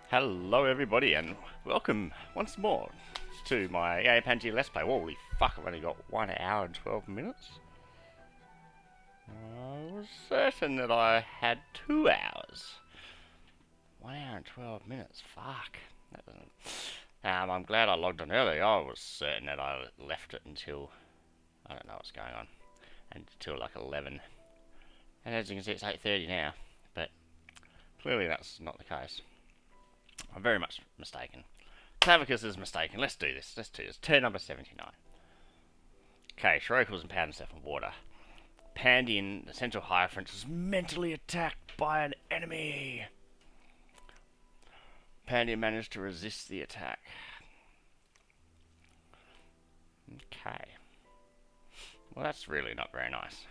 Hello everybody and welcome once more to my E080 Let's Play. Holy fuck, I've only got 1 hour and 12 minutes. I was certain that I had 2 hours. 1 hour and 12 minutes, fuck. That doesn't... I'm glad I logged on early. I was certain that I left it until, I don't know what's going on, until like 11. And as you can see it's 8:30 now, but clearly that's not the case. I'm very much mistaken. Klavicus is mistaken. Let's do this. Turn number 79. Okay, Shirokos and pound himself in water. Pandian, the central hierophant, is mentally attacked by an enemy. Pandian managed to resist the attack. Okay. Well, that's really not very nice.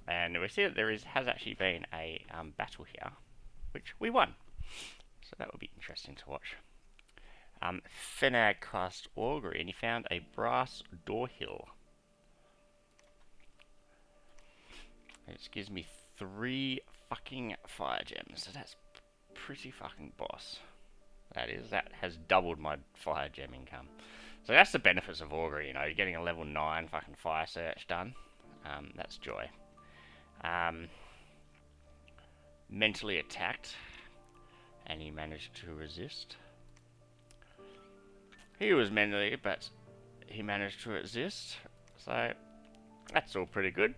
And we see that there has actually been a battle here, which we won. So that would be interesting to watch. Fenag cast augury and he found a brass door hill. It gives me 3 fucking fire gems. So that's pretty fucking boss. That has doubled my fire gem income. So that's the benefits of augury, you know, you're getting a level 9 fucking fire search done. That's joy. Mentally attacked, and he managed to resist. He was mentally, but he managed to resist, so that's all pretty good.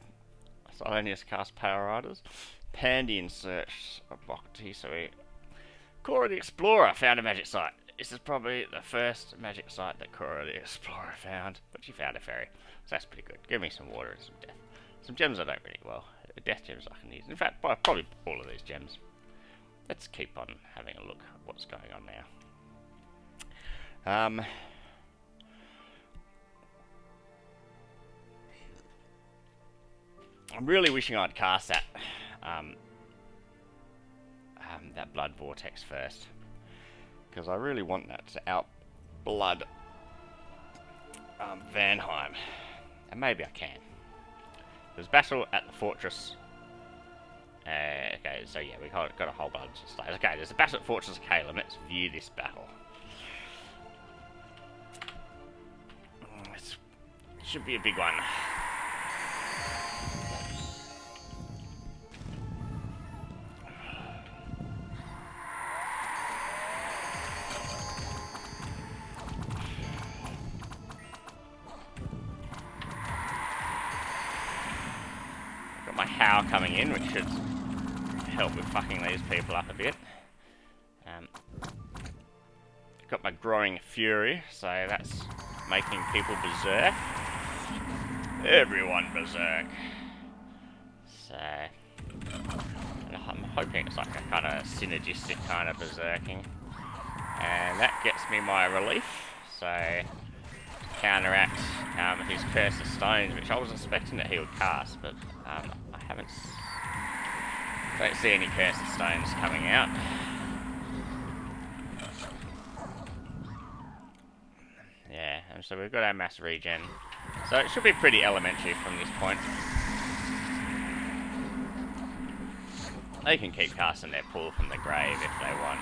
Silenius cast Power Riders. Pandian searched a Bhakti, so Cora the Explorer found a magic site. This is probably the first magic site that Cora the Explorer found, but she found a ferry, so that's pretty good. Give me some water and some death. Some gems I don't really, well, death gems I can use. In fact, probably all of these gems. Let's keep on having a look at what's going on now. I'm really wishing I'd cast that that blood vortex first, because I really want that to outblood Vanheim, and maybe I can. There's battle at the fortress. Okay, so yeah, we got a whole bunch of stages. Okay, there's a battle at Fortress of Calum. Let's view this battle. It should be a big one. Got my How coming in, which should help with fucking these people up a bit. Got my growing fury, so that's making people berserk. Everyone berserk. So I'm hoping it's like a kind of synergistic kind of berserking, and that gets me my relief. So counteract his curse of stones, which I was expecting that he would cast, but I don't see any curse of stones coming out. Yeah, and so we've got our mass regen. So it should be pretty elementary from this point. They can keep casting their pull from the grave if they want.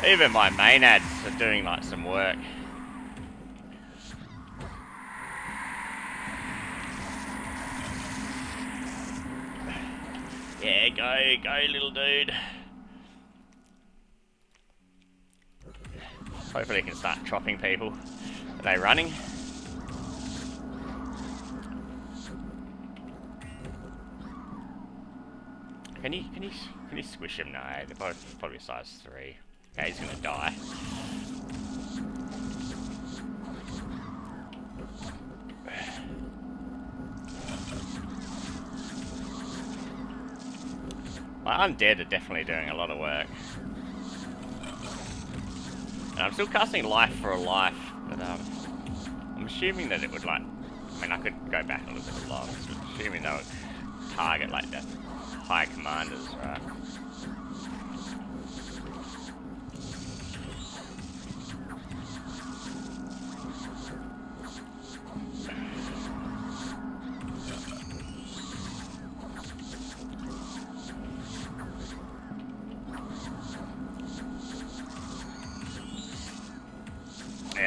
Even my main ads are doing like some work. Yeah, go little dude. Hopefully he can start chopping people. Are they running? Can you squish him? No, they're both probably size 3. Okay, he's gonna die. My undead are definitely doing a lot of work. And I'm still casting life for a life, but I'm assuming that it would like, I mean I could go back a little bit long, so assuming they would target like the high commanders, right?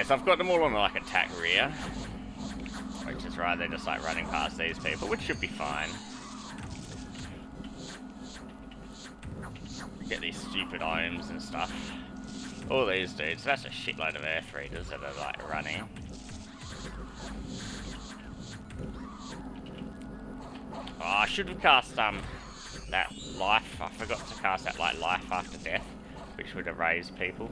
so I've got them all on like attack rear, which is right, they're just like running past these people, which should be fine. Get these stupid ohms and stuff. All these dudes, that's a shitload of earth readers that are like running. Oh, I should have cast that life. I forgot to cast that like life after death, which would have raised people.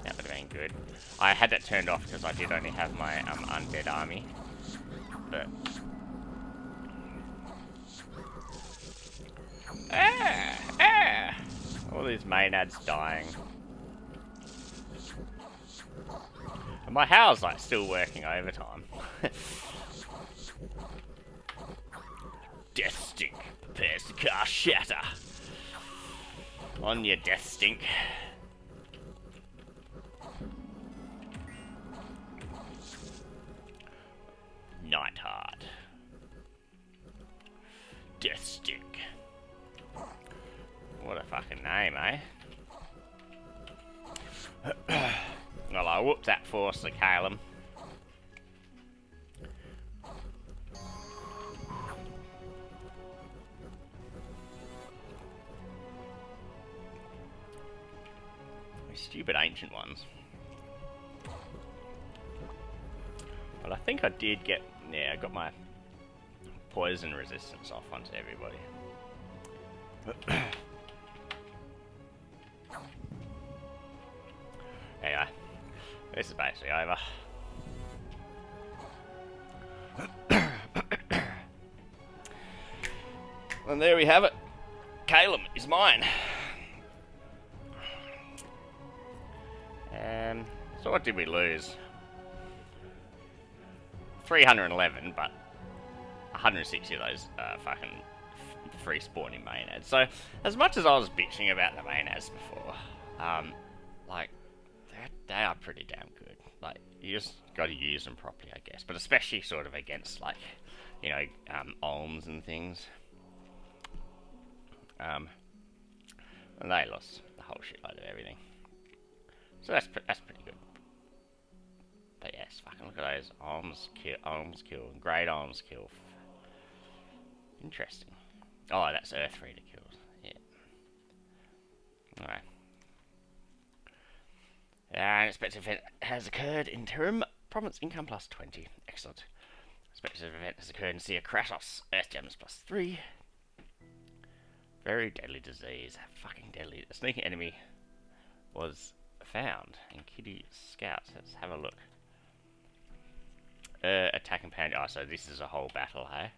That would have been good. I had that turned off because I did only have my undead army, but all these maenads dying. And my how's like still working overtime. Death Stink prepares to cast Shatter. On your Death Stink. Nightheart. Death Stink. What a fucking name, eh? Well, I whooped that force to Calum. These stupid ancient ones. Well, I think I did get... Yeah, I got my poison resistance off onto everybody. Anyway, this is basically over. And there we have it. Calum is mine. So what did we lose? 311, but 160 of those fucking free spawning maenads. So, as much as I was bitching about the maenads before, like, they are pretty damn good. Like, you just got to use them properly, I guess. But especially sort of against, like, you know, olms and things. And they lost the whole shitload of everything. So that's pretty good. But yes, fucking look at those olms kill, great olms kill. Interesting. Oh, that's Earth Reader kills. Yeah. Alright. An expected event has occurred in Tyrim. Province income plus 20. Excellent. Expected event has occurred in Sea of Kratos. Earth gems plus 3. Very deadly disease. Fucking deadly. A sneaking enemy was found in Kitty Scouts. Let's have a look. Attacking Pangaea. Oh, so this is a whole battle, hey?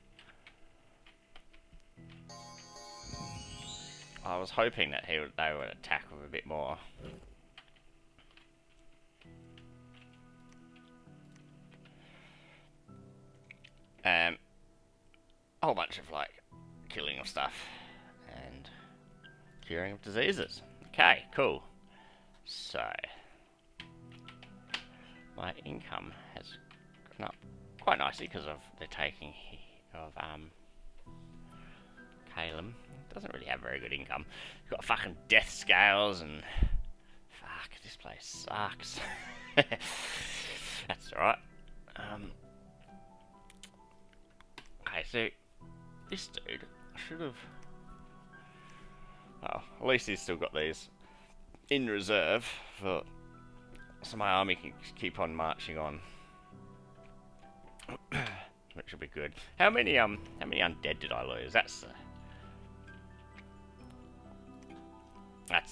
I was hoping that they would attack with a bit more. A whole bunch of like killing of stuff and curing of diseases. Okay, cool. So my income has gone up quite nicely because of the taking of Calum. Doesn't really have very good income. You've got fucking death scales and fuck, this place sucks. That's alright. Okay, so this dude should have. Oh, at least he's still got these in reserve for so my army can keep on marching on. Which will be good. How many undead did I lose? That's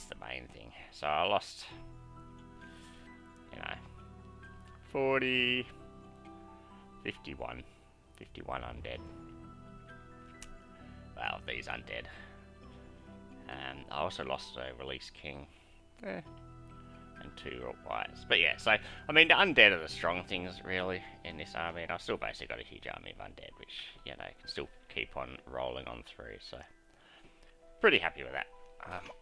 the main thing. So I lost, you know, 40, 51 undead. Well, these undead. And I also lost a release king. And 2 whites. But yeah, so, I mean, the undead are the strong things, really, in this army. And I've still basically got a huge army of undead, which, you know, can still keep on rolling on through. So, pretty happy with that.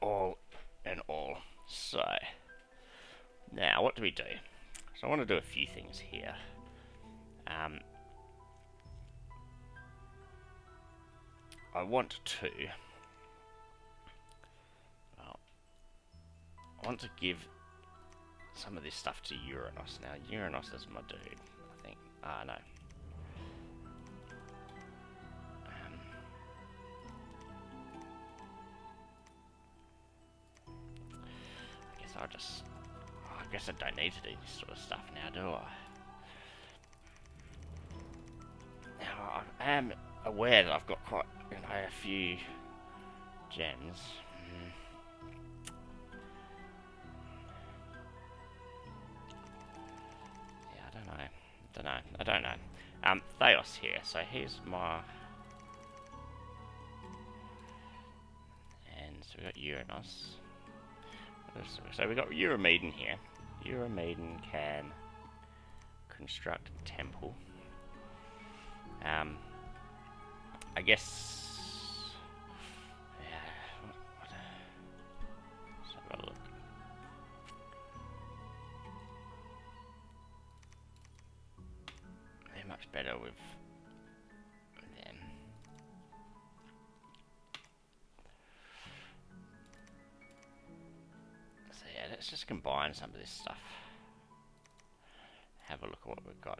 All in all. So, now, what do we do? So, I want to do a few things here. I want to... Well, I want to give some of this stuff to Uranus. Now, Uranus is my dude, I think. No. I guess I'll just... I guess I don't need to do this sort of stuff now, do I? Now, I am aware that I've got quite, a few gems. Yeah, I don't know. Theos here, so here's my... And so we got Uranus. So we got Eurymedon here. Eurymedon can construct a temple. I guess... Yeah, let's have a look. They're much better with them. So yeah, let's just combine some of this stuff. Have a look at what we've got.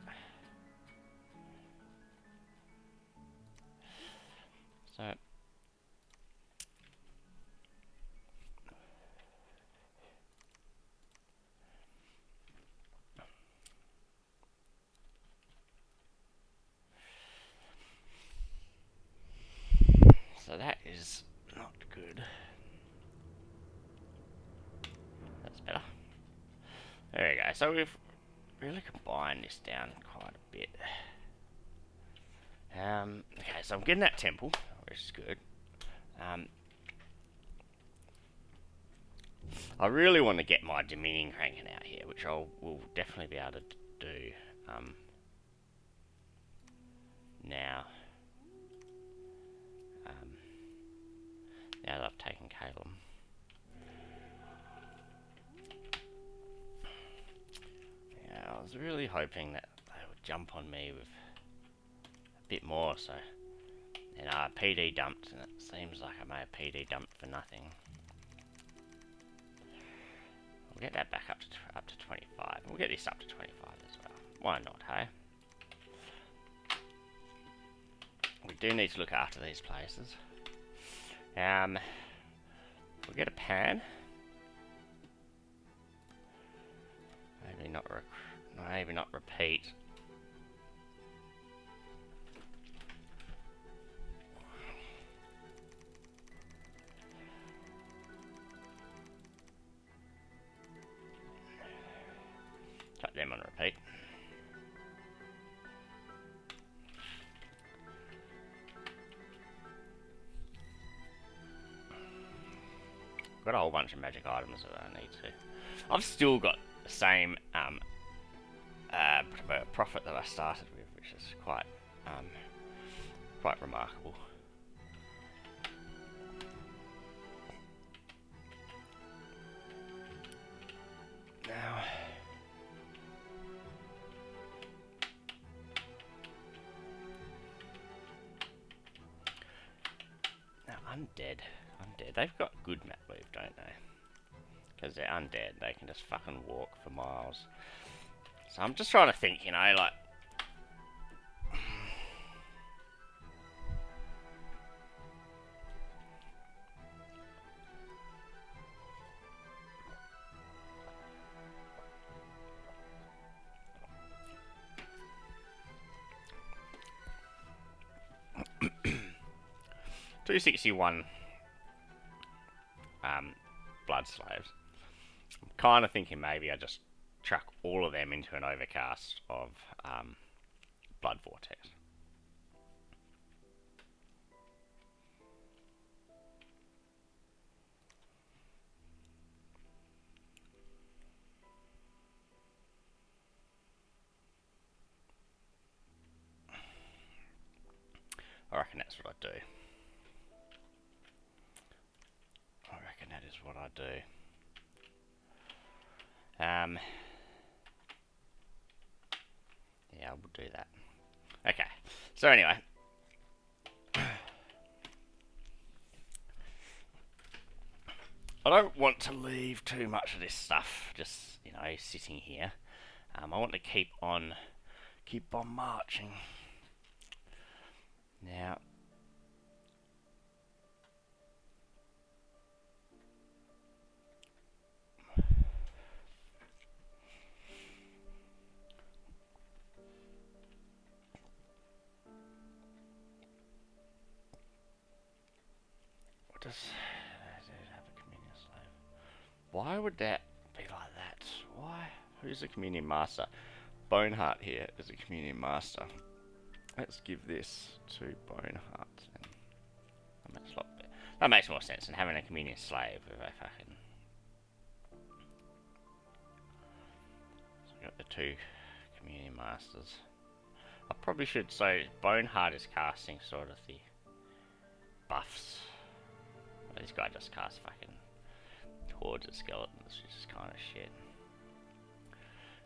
So that is not good. That's better. There we go. So we've really combined this down quite a bit. Okay, so I'm getting that temple, which is good. I really want to get my Dominion cranking out here, which I will definitely be able to do now. Now that I've taken Calum. Yeah, I was really hoping that they would jump on me with a bit more, so... And I PD dumped, and it seems like I may have PD dumped for nothing. We'll get that back up to 25. We'll get this up to 25 as well. Why not, hey? We do need to look after these places. We'll get a pan. Maybe not repeat. Cut them on repeat. Got a whole bunch of magic items that I need to. I've still got the same profit that I started with, which is quite remarkable. Now, undead. They've got good map weave, don't they? Because they're undead, they can just fucking walk for miles. So I'm just trying to think, like... $261 blood slaves. I'm kind of thinking maybe I just chuck all of them into an overcast of blood vortex. I reckon that's what I do. That is what I do. Yeah, I will do that. Okay. So anyway. A don't want to leave too much of this stuff just, you know, sitting here. I want to keep on marching. Now, what does have a communion slave? Why would that be like that? Why? Who's the communion master? Boneheart here is a communion master. Let's give this to Boneheart. That makes more sense than having a communion slave if I fucking. So we got the two communion masters. I probably should say Boneheart is casting sort of the buffs. Well, this guy just casts fucking hordes of skeletons, which is kind of shit.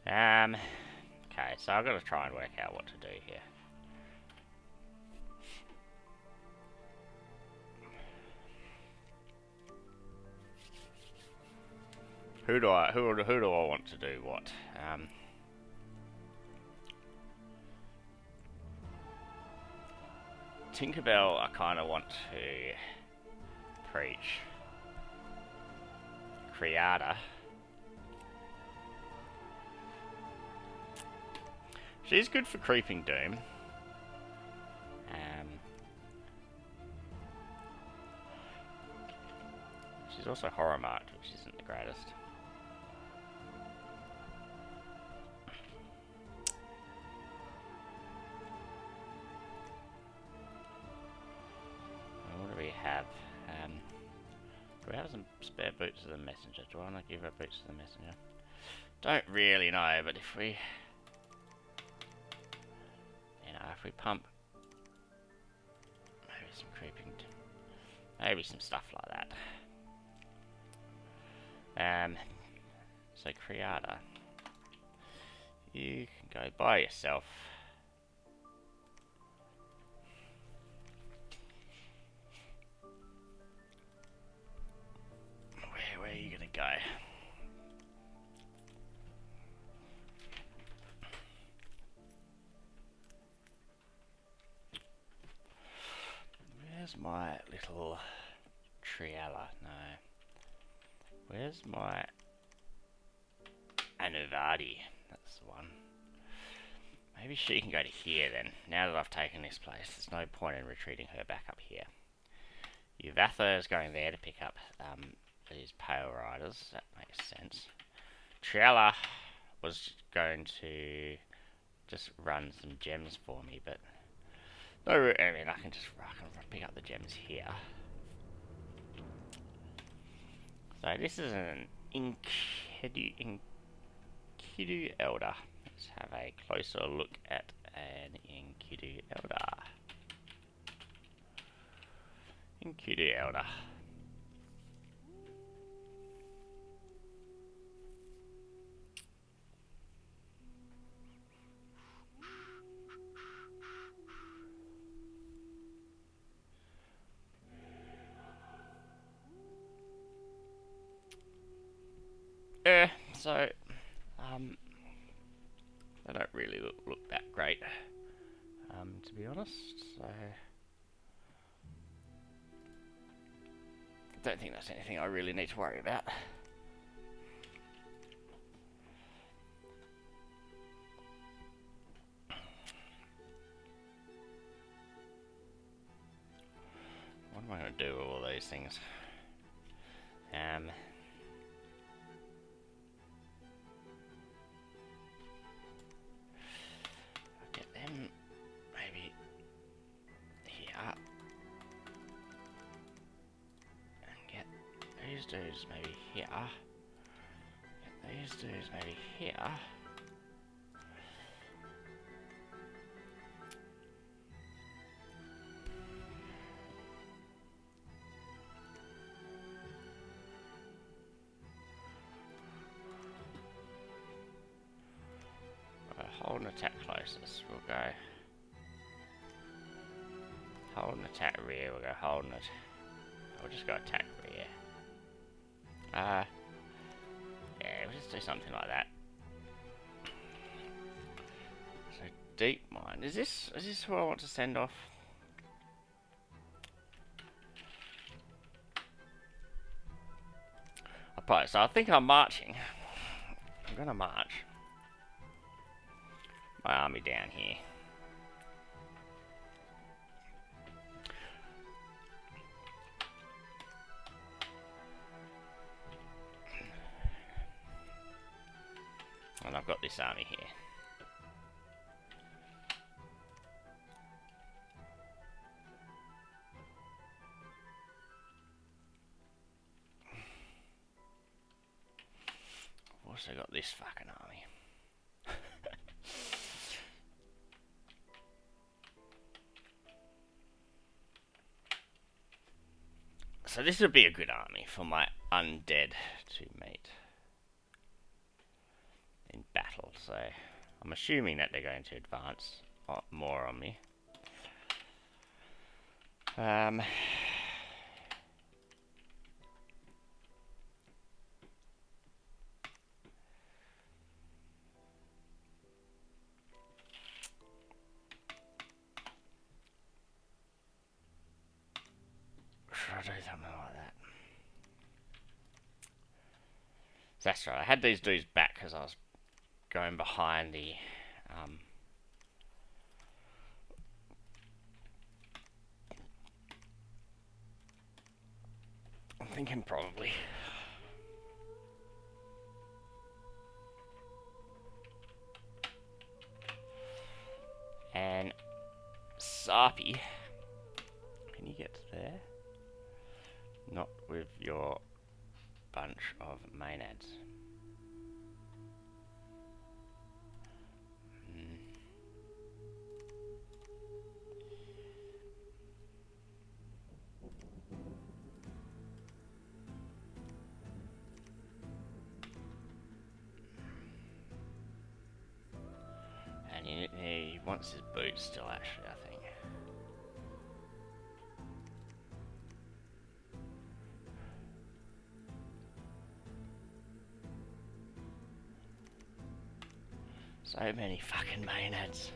Okay, so I've got to try and work out what to do here. Who do I want to do what? Tinkerbell, I kind of want to preach. Creata. She's good for Creeping Doom. She's also horror marked, which isn't the greatest. What do we have? Do we have some spare boots of the messenger? Do I want to give her boots of the messenger? Don't really know, but if we... You know, if we pump... Maybe some creeping... Maybe some stuff like that. So Creata. You can go by yourself. Where are you gonna go? Where's my little Triella? No. Where's my Anuvadi? That's the one. Maybe she can go to here then. Now that I've taken this place, there's no point in retreating her back up here. Uvatha is going there to pick up these Pale Riders. That makes sense. Triella was going to just run some gems for me, but no, I mean I can pick up the gems here. So this is an E080. Elder. Let's have a closer look at an E080 Elder. E080 Elder. So they don't really look that great, to be honest. So I don't think that's anything I really need to worry about. What am I going to do with all these things? Get them maybe here, and get these dudes maybe here. Get these dudes maybe here. Hold and attack closest, we'll go. Hold and attack rear, we'll go hold and we'll just go attack rear. Yeah, we'll just do something like that. So deep mine. Is this who I want to send off? So I think I'm marching. I'm gonna march my army down here. And I've got this army here. I've also got this fucking army. So this would be a good army for my undead to meet in battle. So I'm assuming that they're going to advance more on me. Should I do something like that? So that's right. I had these dudes back because I was going behind the I'm thinking probably. And Sarpy, can you get there? Not with your bunch of maenads. And he wants his boots still, actually, I think. So many fucking maenads.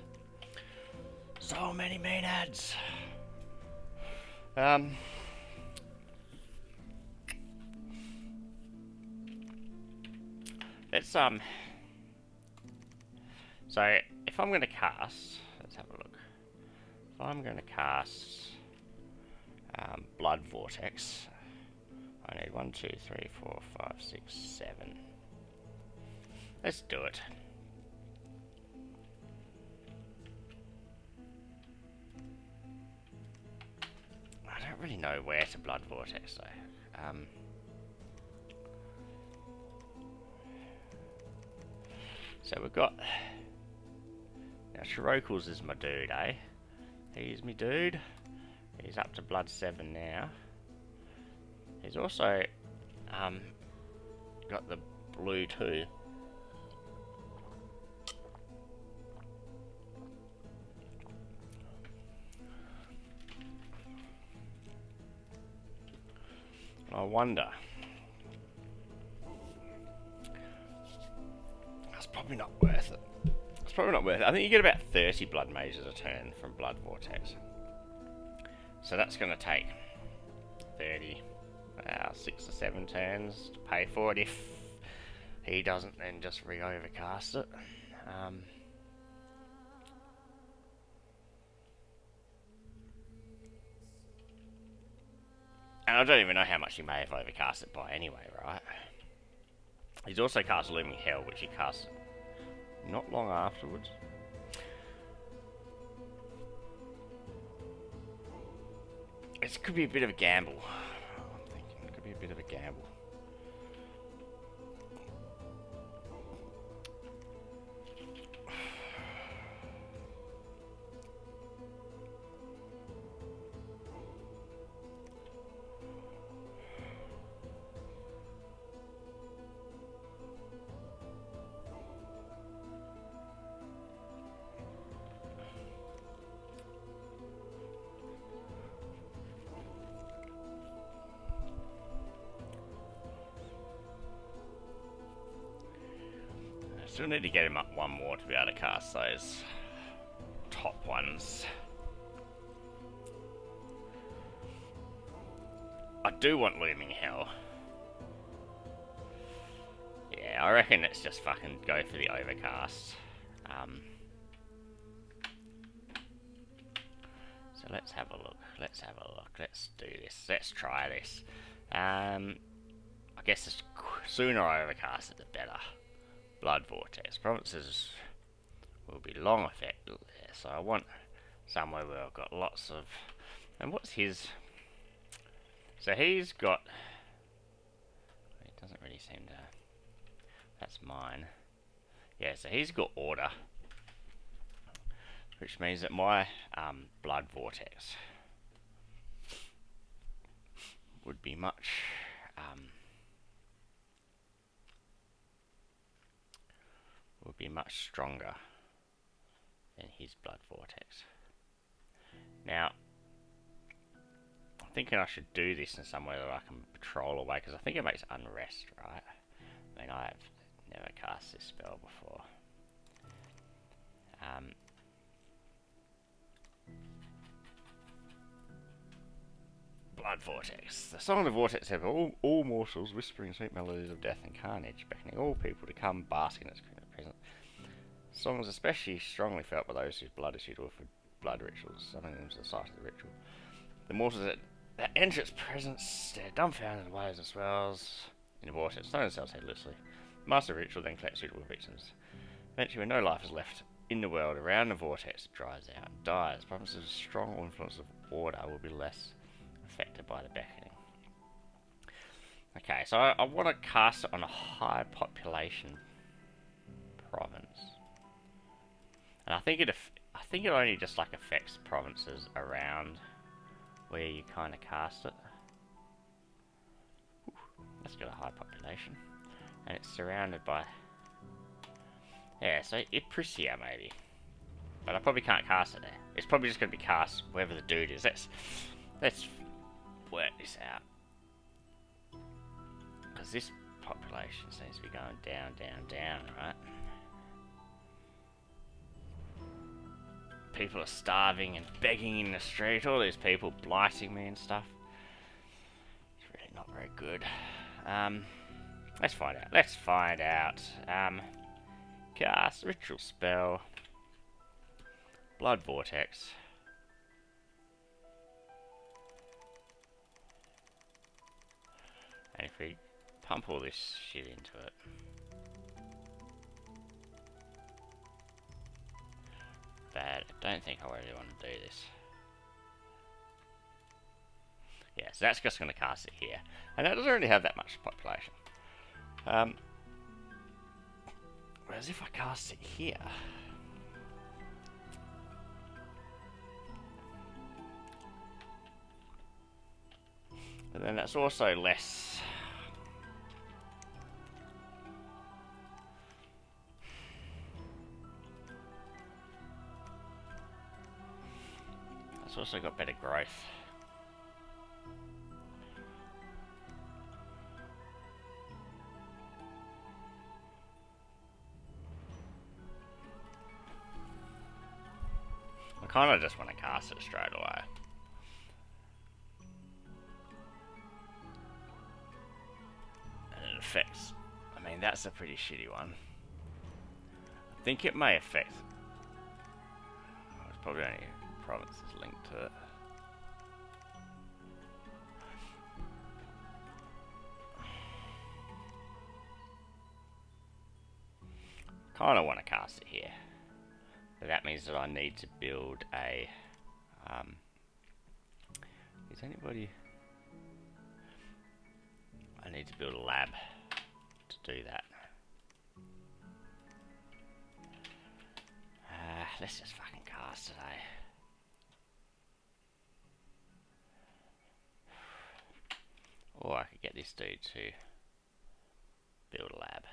So many maenads. Let's so if I'm gonna cast, let's have a look. If I'm gonna cast Blood Vortex, I need 1, 2, 3, 4, 5, 6, 7. Let's do it. I don't really know where to Blood Vortex though. So we've got now Shirokles is my dude, eh? He's my dude. He's up to blood 7 now. He's also got the blue too. I wonder. That's probably not worth it. It's probably not worth it. I think you get about 30 blood mages a turn from Blood Vortex. So that's going to take 30, 6 or 7 turns to pay for it if he doesn't then just re-overcast it. And I don't even know how much he may have overcast it by anyway, right? He's also cast Looming Hell, which he casts not long afterwards. This could be a bit of a gamble. I'm thinking it could be a bit of a gamble. Still need to get him up one more to be able to cast those top ones. I do want Looming Hell. Yeah, I reckon let's just fucking go for the Overcast. So let's have a look. Let's have a look. Let's do this. Let's try this. I guess the sooner I overcast it, the better. Blood Vortex. Provinces will be long effect there, so I want somewhere where I've got lots of... And what's his... So he's got... It doesn't really seem to... That's mine. Yeah, so he's got Order. Which means that my Blood Vortex would be much... would be much stronger than his Blood Vortex. Now, I'm thinking I should do this in some way that I can patrol away, because I think it makes unrest, right? I mean, I've never cast this spell before. Blood Vortex. The song of the Vortex have all mortals whispering sweet melodies of death and carnage, beckoning all people to come bask in its presence. Song is especially strongly felt by those whose blood is suitable for blood rituals, summoning them to the site of the ritual. The mortals that enter its presence stare dumbfounded at the waves and swells in the vortex, throw themselves headlessly. The master of the ritual then collects suitable victims. Eventually, when no life is left in the world around the vortex, it dries out and dies. Promises of strong influence of order will be less affected by the beckoning. Okay, so I want to cast it on a high population province. And I think it only just like affects provinces around where you kind of cast it. Ooh, that's got a high population, and it's surrounded by so Iprisia maybe, but I probably can't cast it there. It's probably just going to be cast wherever the dude is. Let's work this out, because this population seems to be going down, down, down, right? People are starving and begging in the street. All these people blighting me and stuff. It's really not very good. Let's find out. Let's find out. Cast ritual spell. Blood Vortex. And if we pump all this shit into it. Bad. I don't think I really want to do this. Yeah, so that's just going to cast it here. And that doesn't really have that much population. Whereas if I cast it here... And then that's also less... It's also got better growth. I kind of just want to cast it straight away. And it affects... I mean, that's a pretty shitty one. I think it may affect... Oh, it's probably only provinces linked to it. Kind of want to cast it here. But that means that I need to build a... is anybody... I need to build a lab to do that. Let's just fucking cast it, eh? Or I could get this dude to build a lab.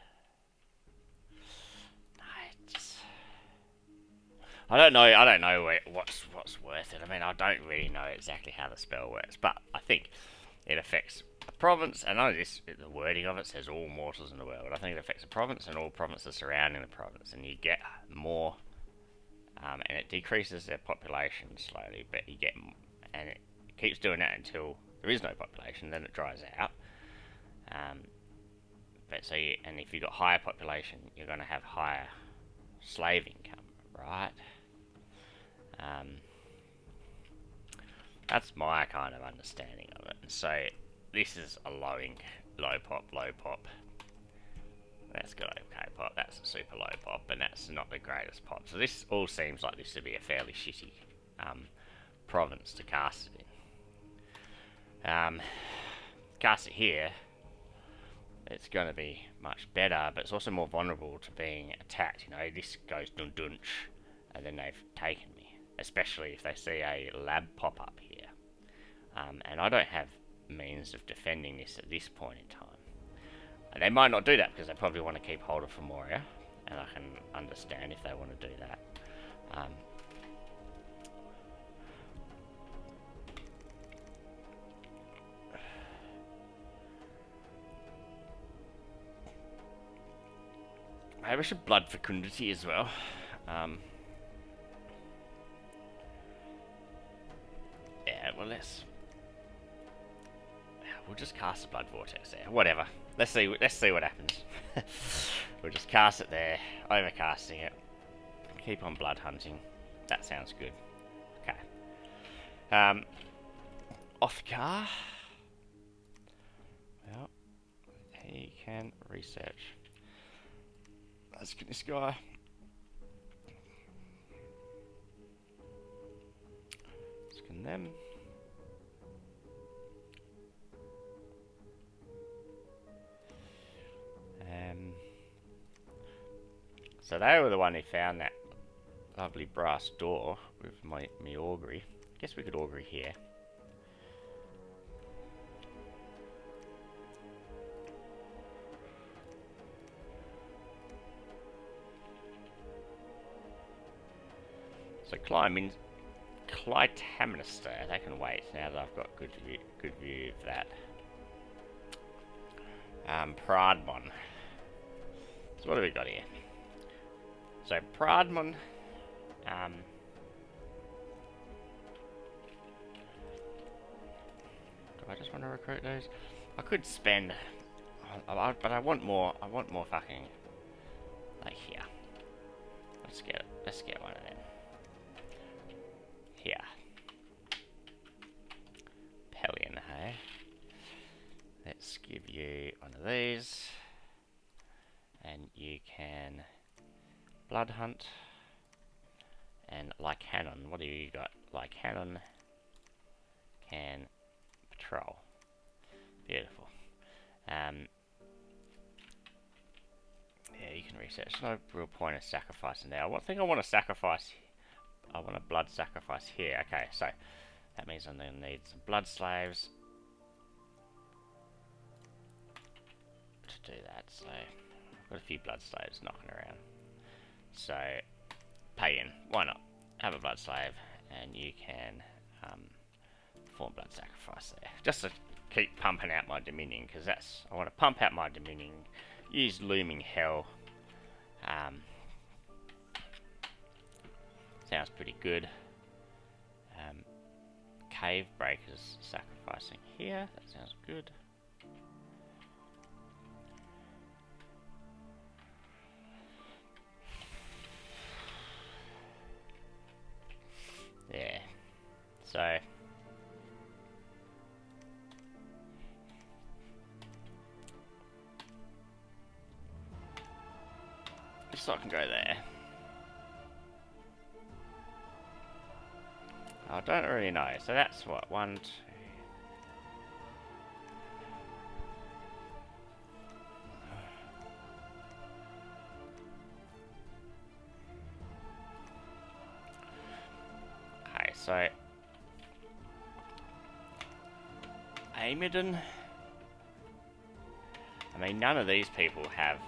I don't know what's worth it. I mean, I don't really know exactly how the spell works, but I think it affects a province, and I know this, the wording of it says all mortals in the world. I think it affects a province and all provinces surrounding the province, and you get more, and it decreases their population slowly, but you get, and it keeps doing that until there is no population, then it dries out. But so, and if you've got higher population, you're going to have higher slave income, right? That's my kind of understanding of it. So this is a low pop. That's got okay pop. That's a super low pop, and that's not the greatest pop. So this all seems like this would be a fairly shitty province to cast it in. Cast it here, it's going to be much better, but it's also more vulnerable to being attacked. You know, this goes dun-dunch, and then they've taken me. Especially if they see a lab pop up here. And I don't have means of defending this at this point in time. And they might not do that because they probably want to keep hold of Femoria, and I can understand if they want to do that. Maybe I should blood fecundity as well. Yeah, well, we'll just cast a blood vortex there. Whatever. Let's see what happens. We'll just cast it there, overcasting it. Keep on blood hunting. That sounds good. Okay. Othkar. Well, he can research. Let's get this guy. Scan them. So they were the one who found that lovely brass door with me augury. Guess we could augury here. So climbing, Clytemnestra, they can wait now that I've got good view of that. Pradmon. So what have we got here? So Pradmon, do I just want to recruit those? I could spend, but I want more. I want more fucking, like here. Let's get one of them. Here. Pelion, hey. Let's give you one of these, and you can blood hunt, and Lycanon. What do you got? Lycanon can patrol. Beautiful. Yeah, you can research. No real point of sacrificing now. I think I want to sacrifice. I want a blood sacrifice here. Okay, so that means I'm going to need some blood slaves to do that. So I've got a few blood slaves knocking around. So pay in. Why not? Have a blood slave, and you can perform blood sacrifice there. Just to keep pumping out my Dominion, because I want to pump out my Dominion. Use Looming Hell. Sounds pretty good. Cave Breakers sacrificing here. That sounds good. Yeah. So just so I can go there. I don't really know. So that's what, 1, 2. Okay, so Amidon. I mean, none of these people have.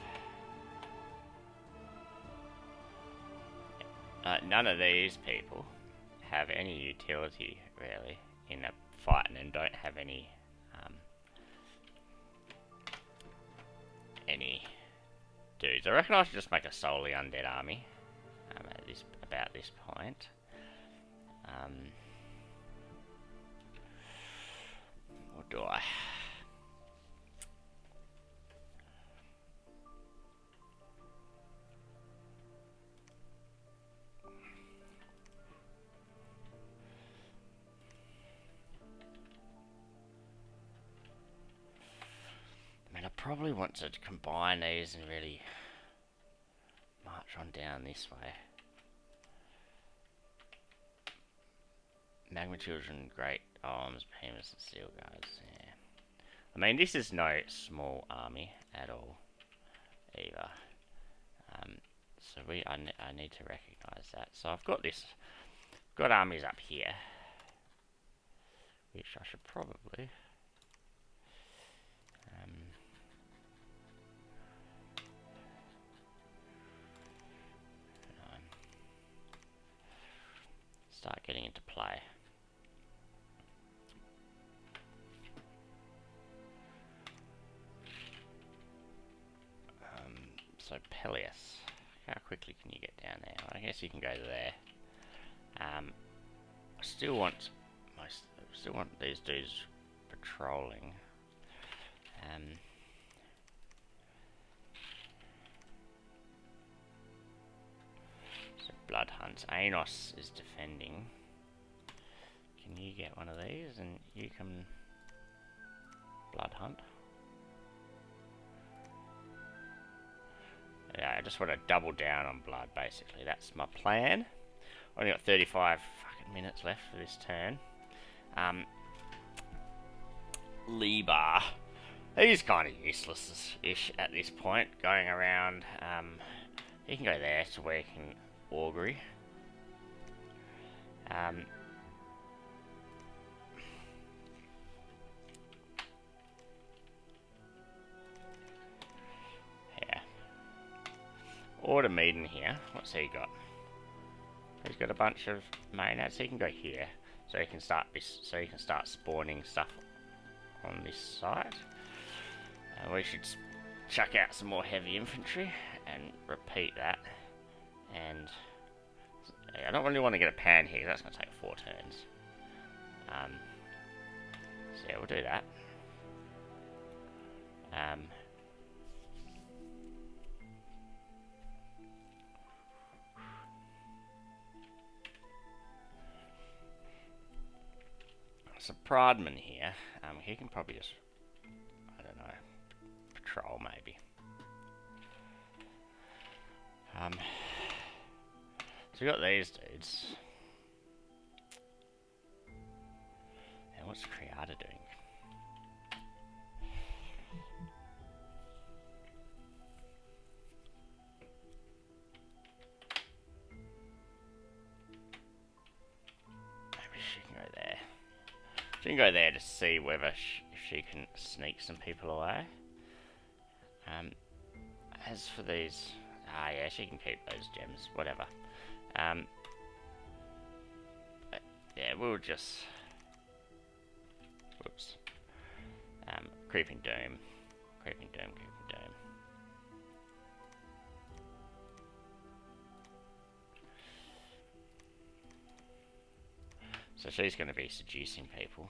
None of these people have any utility really in a fight, and don't have any any dudes. I reckon I should just make a solely undead army at about this point. Or do I? I probably want to combine these and really march on down this way. Magma Children, Great Arms, Behemoths and Steel Guards, yeah. I mean, this is no small army at all, either. So I need to recognise that. So I've got armies up here, which I should probably... start getting into play. So Peleus, how quickly can you get down there? I guess you can go there. I still want these dudes patrolling. So Blood Hunt. Anos is defending. Can you get one of these and you can Blood Hunt? Yeah, I just want to double down on blood, basically. That's my plan. Only got 35 fucking minutes left for this turn. Libar. He's kind of useless-ish at this point. Going around, he can go there to where he can augury. Order Maiden here. What's he got? He's got a bunch of Maenads. He can go here, so he can start spawning stuff on this side. We should chuck out some more heavy infantry and repeat that. And I don't really want to get a pan here. That's going to take 4 turns. So yeah, we'll do that. So Prodman here, he can probably just, I don't know, patrol maybe. So we got these dudes. And what's Creata doing? Maybe she can go there. She can go there to see whether if she can sneak some people away. As for these, yeah, she can keep those gems, whatever. Yeah, we'll just, whoops. Creeping Doom, Creeping Doom, Creeping Doom. So she's going to be seducing people.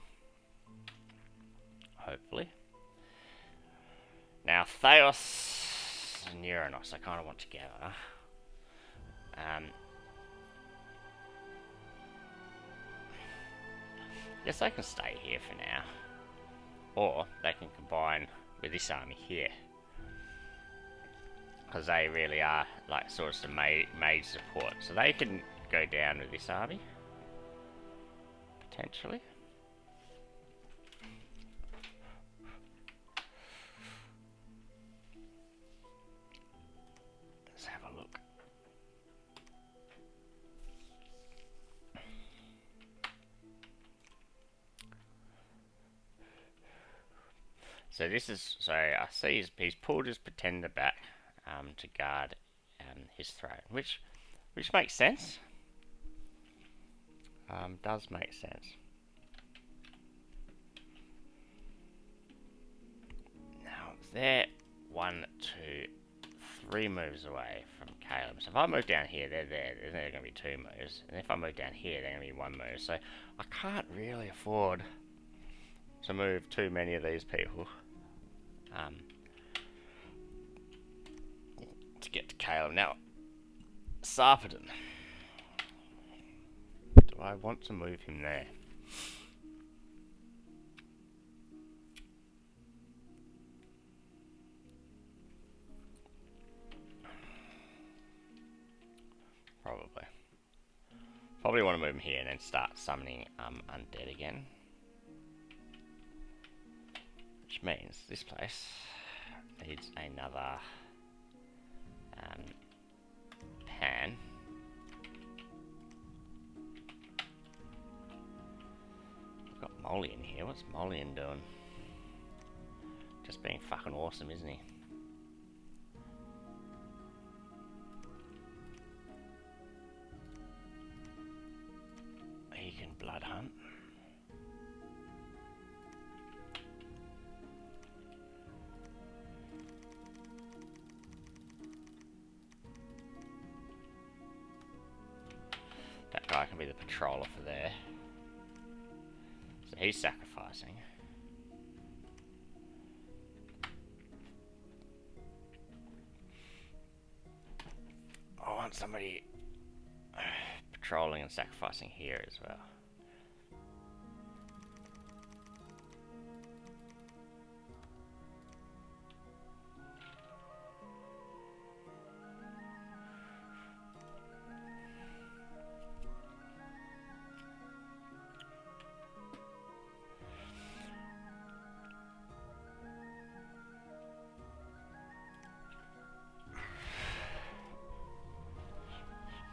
Hopefully. Now, Theos and Uranus I kind of want together. Guess they can stay here for now. Or they can combine with this army here. Because they really are like sort of mage support. So they can go down with this army. Potentially. Let's have a look. So this is, so I see he's pulled his pretender back to guard his throne, which makes sense. Does make sense. Now 1, 2, 3 moves away from Caleb. So if I move down here, they're there. Then they're going to be 2 moves. And if I move down here, they're going to be 1 move. So I can't really afford to move too many of these people to get to Caleb. Now, Sarpedon. Do I want to move him there? Probably want to move him here and then start summoning undead again. Which means this place needs another pan. We've got Molian here. What's Molian doing? Just being fucking awesome, isn't he? He can blood hunt. That guy can be the patroller for there. So he's sacrificing. I want somebody patrolling and sacrificing here as well.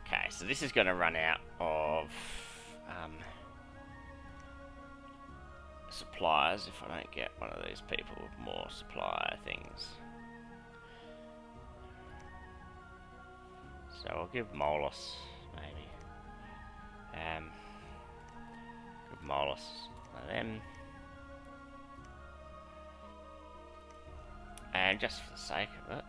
Okay, so this is going to run out of supplies if I don't get one of these people with more supply things. So I'll give Molus maybe. Give Molus one of them. And just for the sake of it,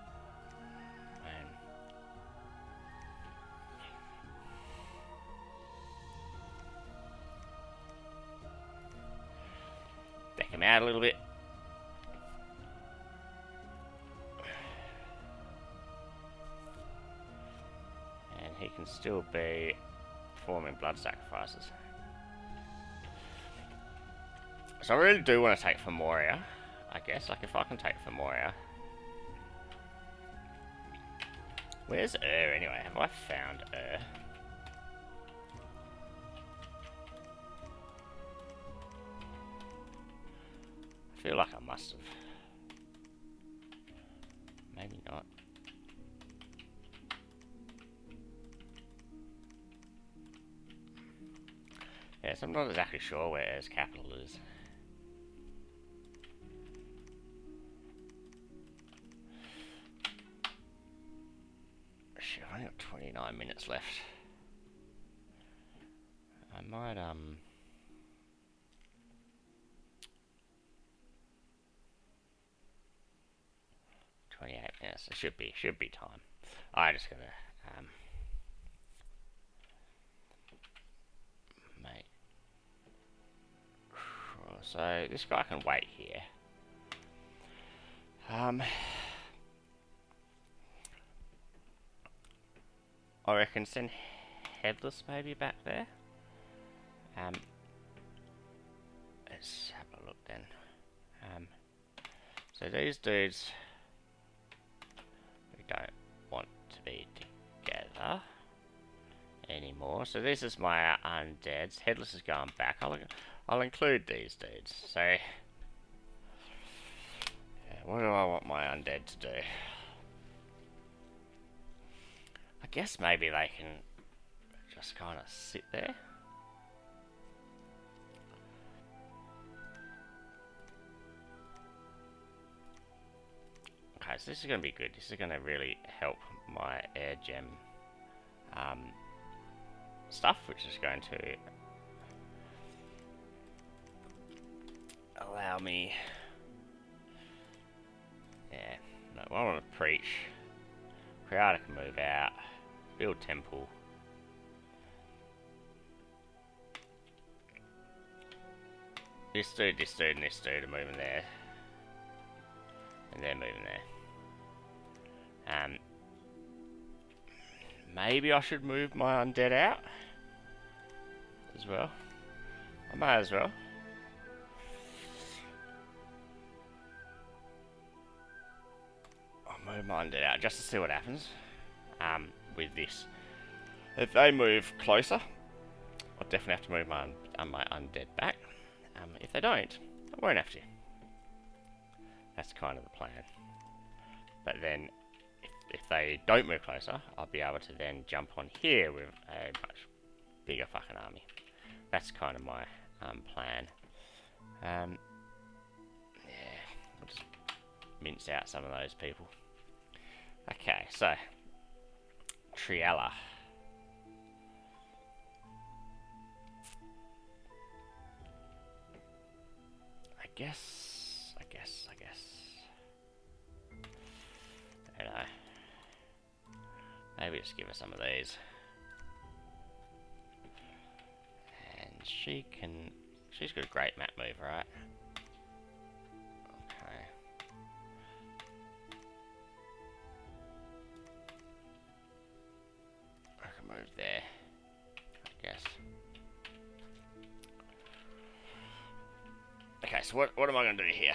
deck him out a little bit. And he can still be performing blood sacrifices. So I really do want to take Femoria, I guess. Like, if I can take Femoria. Where's anyway? Have I found I feel like I must have. Maybe not. Yes, I'm not exactly sure where his capital is. Shit, I've only got 29 minutes left. I might 28 minutes. It should be time. I just gotta make sure. So this guy can wait here. I reckon send Headless maybe back there. Let's have a look then. So these dudes we don't want to be together anymore. So this is my undeads. Headless is going back. I'll include these dudes. So yeah, what do I want my undead to do? I guess maybe they can just kind of sit there. Okay, so this is going to be good. This is going to really help my air gem stuff, which is going to allow me, yeah, no, I want to preach. Creator can move out. Build temple. This dude, and this dude are moving there. And they're moving there. Maybe I should move my undead out as well. I may as well. I'll move my undead out just to see what happens with this. If they move closer, I'll definitely have to move my undead back. If they don't, I won't have to. That's kind of the plan. But then, if they don't move closer, I'll be able to then jump on here with a much bigger fucking army. That's kind of my plan. Yeah, I'll just mince out some of those people. Okay, so Triella. I guess. I don't know. Maybe just give her some of these. And she's got a great map move, right? Okay. I can move there, I guess. Okay, so what am I going to do here?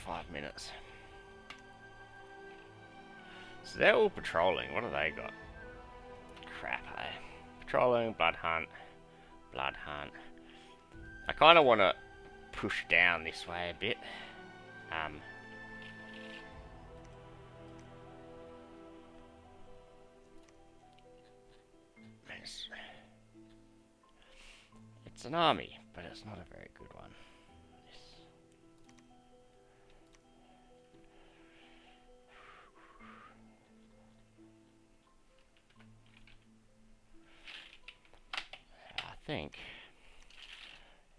5 minutes. So they're all patrolling. What have they got? Crap, eh? Patrolling, blood hunt. I kind of want to push down this way a bit. It's an army, but it's not a very good one. I think.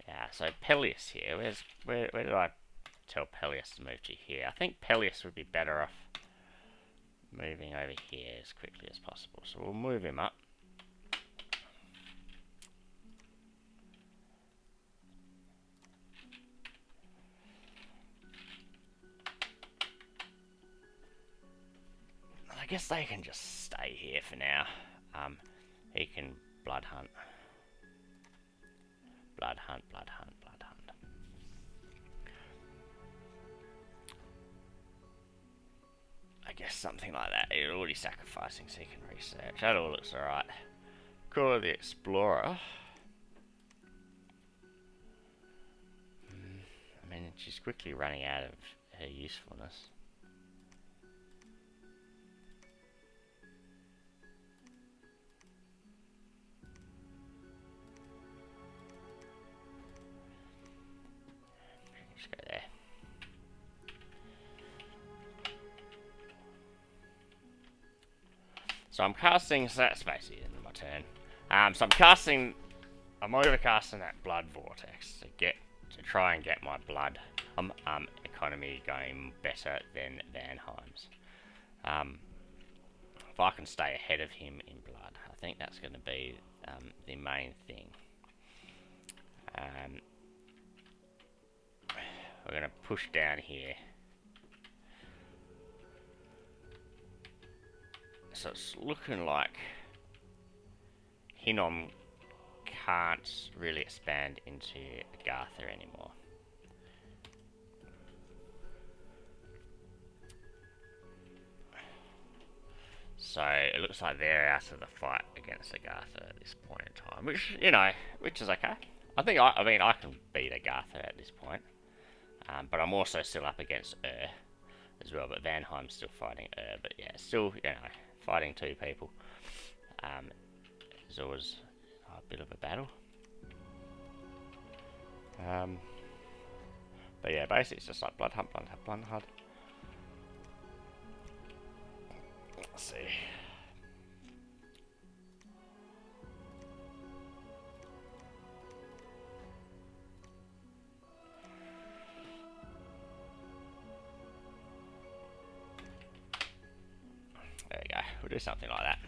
Yeah, so Peleus here. Where did I tell Peleus to move to here? I think Peleus would be better off moving over here as quickly as possible. So we'll move him up. I guess they can just stay here for now. He can blood hunt. Blood hunt. I guess something like that. You're already sacrificing so you can research. That all looks alright. Call the Explorer. I mean, she's quickly running out of her usefulness. Just go there. So I'm casting, so that's basically in my turn. So I'm overcasting that blood vortex to try and get my blood economy going better than Vanheim's. If I can stay ahead of him in blood, I think that's going to be the main thing. We're going to push down here. So it's looking like Hinnom can't really expand into Agartha anymore. So it looks like they're out of the fight against Agartha at this point in time, which is okay. I think I can beat Agartha at this point, but I'm also still up against as well. But Vanheim's still fighting but yeah, still fighting two people is always a bit of a battle. But yeah, basically it's just like blood hunt. Let's see. There we go. We'll do something like that.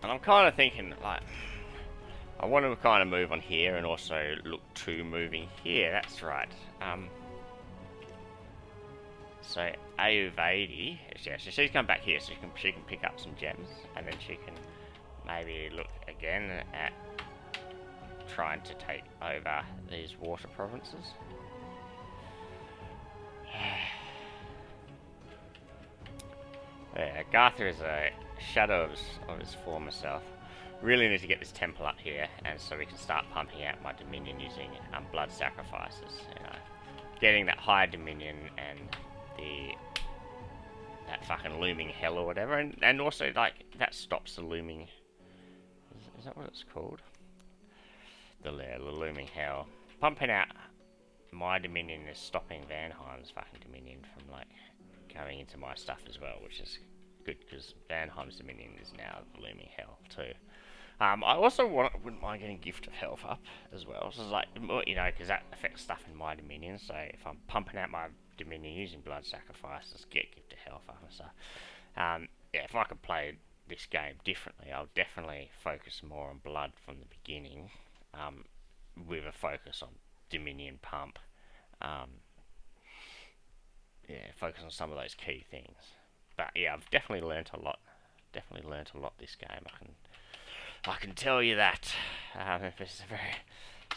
And I'm kind of thinking, like, I want to kind of move on here and also look to moving here. That's right. So E080, yeah, so she's come back here, so she can pick up some gems, and then she can maybe look again at trying to take over these water provinces. Yeah, Gartha is a shadow of his former self. Really need to get this temple up here, and so we can start pumping out my dominion using blood sacrifices. You know, getting that higher dominion and that fucking looming hell or whatever, and also like that stops the looming. Is that what it's called? The looming hell. Pumping out my dominion is stopping Vanheim's fucking dominion from like going into my stuff as well, which is good because Vanheim's dominion is now the looming hell too. I also wouldn't mind getting Gift of Health up as well. So it's like, you know, because that affects stuff in my dominion. So if I'm pumping out my dominion using blood sacrifices, get Gift of Health up and stuff. Yeah, if I could play this game differently, I'll definitely focus more on blood from the beginning, with a focus on dominion pump. Yeah, focus on some of those key things. But yeah, I've definitely learnt a lot. Definitely learnt a lot this game. I can tell you that. It's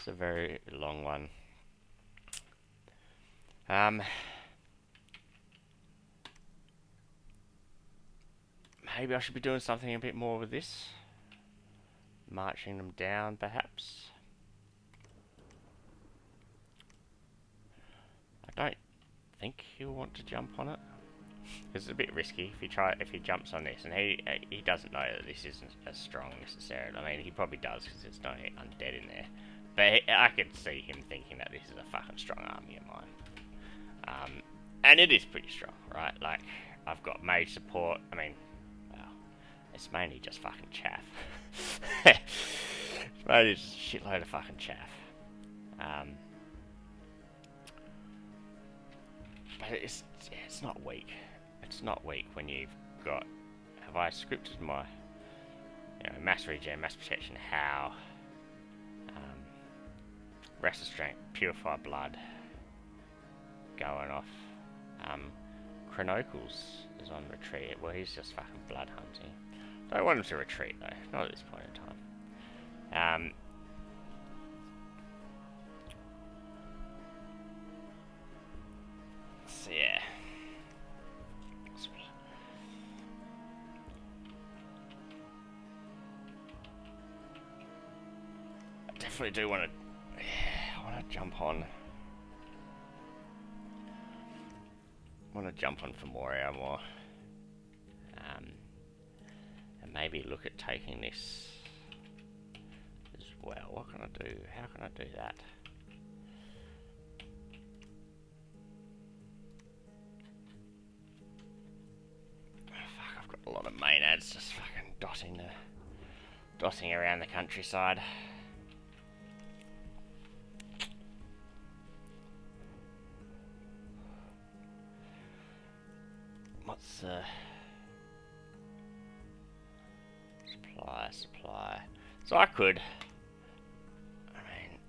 a very long one. Maybe I should be doing something a bit more with this. Marching them down, perhaps. I don't think he'll want to jump on it. It's a bit risky if he jumps on this, and he doesn't know that this isn't as strong necessarily. I mean, he probably does because there's no undead in there. But I could see him thinking that this is a fucking strong army of mine. And it is pretty strong, right? Like, I've got mage support. I mean, well, it's mainly just fucking chaff. It's mainly just a shitload of fucking chaff. But it's not weak. It's not weak when you've got. Have I scripted my, mass regen, mass protection, how, rest of strength, purify blood, going off. Chronocles is on retreat. Well, he's just fucking blood hunting. Don't want him to retreat though, not at this point in time. So yeah. I definitely do want to. Yeah, I want to jump on. For more armor. And maybe look at taking this as well. What can I do? How can I do that? Fuck, I've got a lot of main ads just fucking dotting around the countryside. What's supply? So I could. I mean,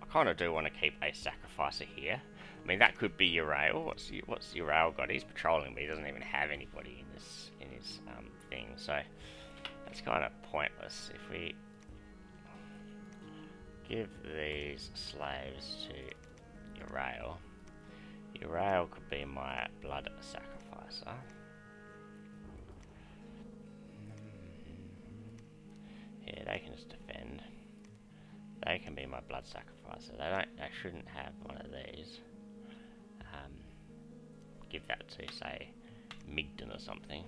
I kind of do want to keep a sacrificer here. I mean, that could be E080. What's E080 got? He's patrolling, but he doesn't even have anybody in his thing. So that's kind of pointless. If we give these slaves to E080, E080 could be my blood sacrificer. Yeah, they can just defend. They can be my blood sacrificer. They shouldn't have one of these. Give that to, say, Migden or something.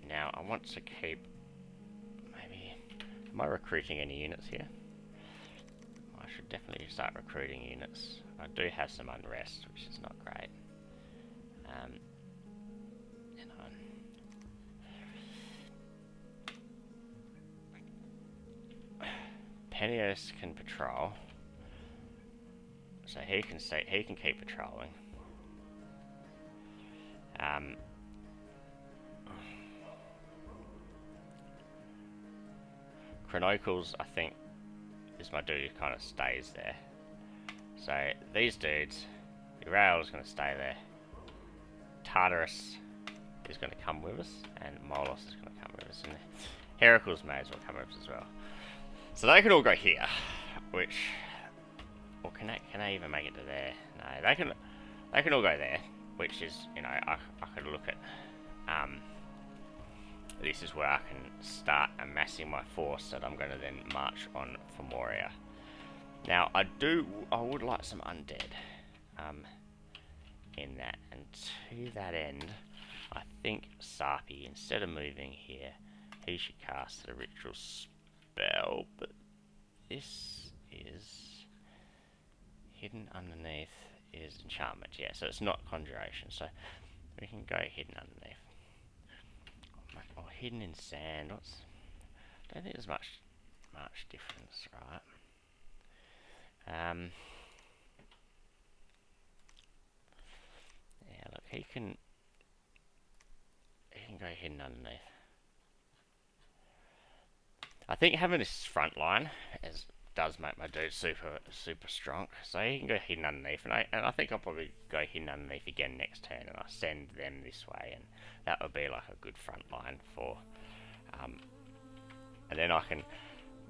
Now I want to keep maybe Am I recruiting any units here? I should definitely start recruiting units. I do have some unrest, which is not great. You know. Pennios can patrol, so he can stay. He can keep patrolling. Chronocles, I think, is my dude who kind of stays there. So these dudes, Urael is going to stay there. Tartarus is going to come with us, and Molos is going to come with us, and Heracles may as well come with us as well. So they can all go here, which, or can I even make it to there? No, they can all go there, which is, you know, I could look at. This is where I can start amassing my force that I'm going to then march on for Moria. Now I would like some undead in that, and to that end, I think Sarpi, instead of moving here, he should cast a ritual spell, but this is hidden underneath is enchantment, yeah, so it's not conjuration, so we can go hidden underneath. Or hidden in sand. I don't think there's much difference, right? Yeah, look, he can go hidden underneath. I think having this front line does make my dude super strong. So he can go hidden underneath, and I think I'll probably go hidden underneath again next turn, and I'll send them this way, and that would be like a good front line for. And then I can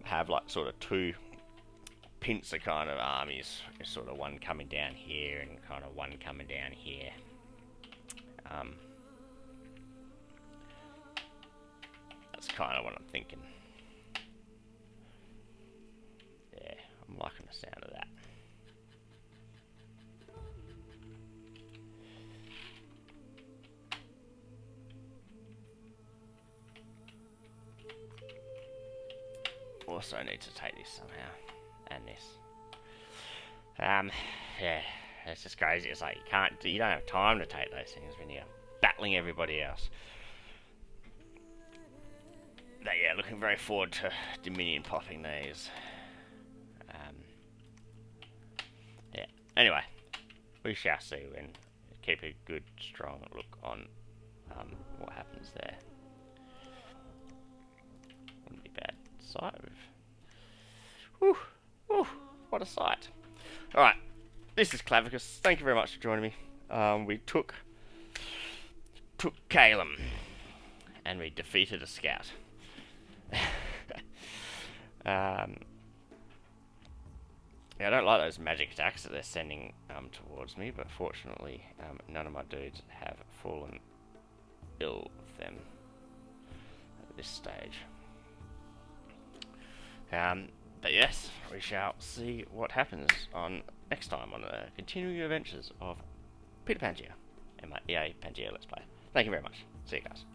have like sort of two pincer kind of armies, sort of one coming down here and kind of one coming down here. That's kind of what I'm thinking. Yeah, I'm liking the sound of that. Also need to take this somehow, and this. Yeah, it's just crazy. It's like you don't have time to take those things when you're battling everybody else. But yeah, looking very forward to Dominion popping these. Yeah. Anyway, we shall see when. Keep a good, strong look on what happens there. Wouldn't be bad sight. Whew, whew, what a sight! All right, this is Klavicus. Thank you very much for joining me. We took Calum, and we defeated a scout. Yeah, I don't like those magic attacks that they're sending towards me, but fortunately, none of my dudes have fallen ill with them at this stage. But yes, we shall see what happens next time on the continuing adventures of Peter Pangaea and my EA Pangaea Let's Play. Thank you very much. See you guys.